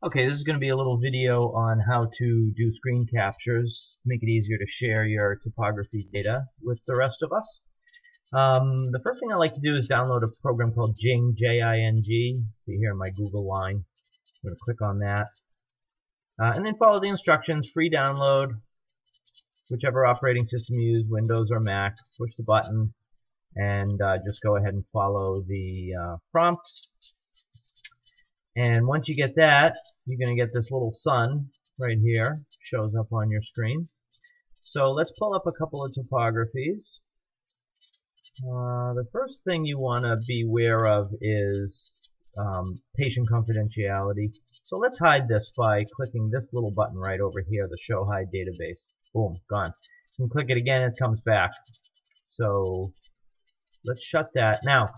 Okay, this is going to be a little video on how to do screen captures, make it easier to share your topography data with the rest of us. The first thing I like to do is download a program called Jing, J-I-N-G. See here in my Google line. I'm going to click on that. And then follow the instructions, free download, whichever operating system you use, Windows or Mac. Push the button and just go ahead and follow the prompts. And once you get that, you're going to get this little sun right here, shows up on your screen. So let's pull up a couple of topographies. The first thing you want to be aware of is patient confidentiality. So let's hide this by clicking this little button right over here, the Show Hide Database. Boom, gone. You can click it again, it comes back. So let's shut that. Now,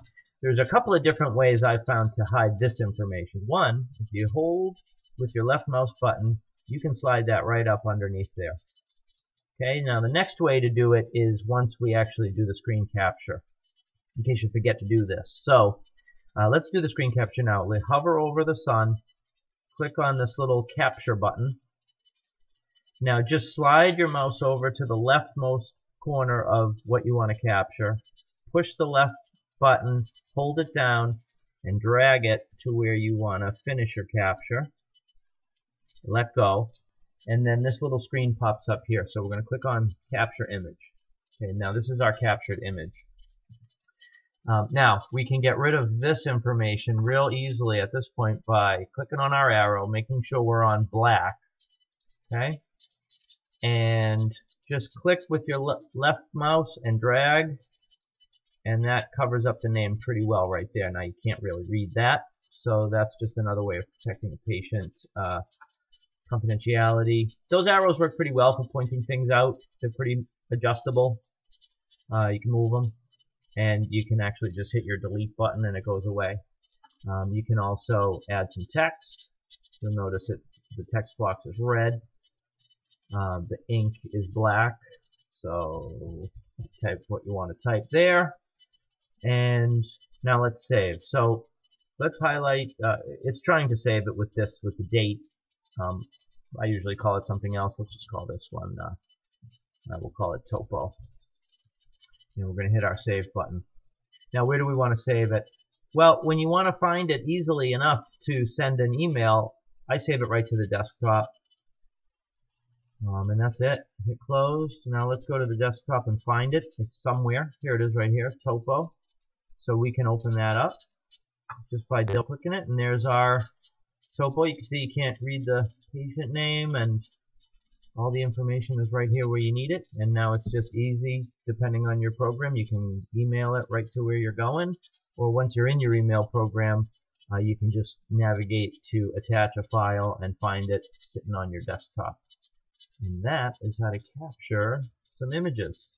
there's a couple of different ways I've found to hide this information. One, if you hold with your left mouse button, you can slide that right up underneath there. Okay, now the next way to do it is once we actually do the screen capture, in case you forget to do this. So let's do the screen capture now. We hover over the sun, click on this little capture button. Now just slide your mouse over to the leftmost corner of what you want to capture. Push the left button, hold it down, and drag it to where you want to finish your capture. Let go. And then this little screen pops up here. So we're going to click on Capture Image. Okay, now this is our captured image. Now, we can get rid of this information real easily at this point by clicking on our arrow, making sure we're on black. Okay? And just click with your left mouse and drag, and that covers up the name pretty well right there. Now, you can't really read that, so that's just another way of protecting the patient's confidentiality. Those arrows work pretty well for pointing things out. They're pretty adjustable. You can move them, and you can actually just hit your delete button and it goes away. You can also add some text. You'll notice that the text box is red. The ink is black. So type what you want to type there. And now let's save. So let's highlight. It's trying to save it with the date. I usually call it something else. Let's just call this one, we'll call it Topo. And we're going to hit our Save button. Now, where do we want to save it? Well, when you want to find it easily enough to send an email, I save it right to the desktop. And that's it. Hit Close. Now let's go to the desktop and find it. It's somewhere. Here it is right here, Topo. So we can open that up just by double-clicking it. And there's our Topo. You can see you can't read the patient name, and all the information is right here where you need it. And now it's just easy, depending on your program. You can email it right to where you're going, or once you're in your email program, you can just navigate to attach a file and find it sitting on your desktop. And that is how to capture some images.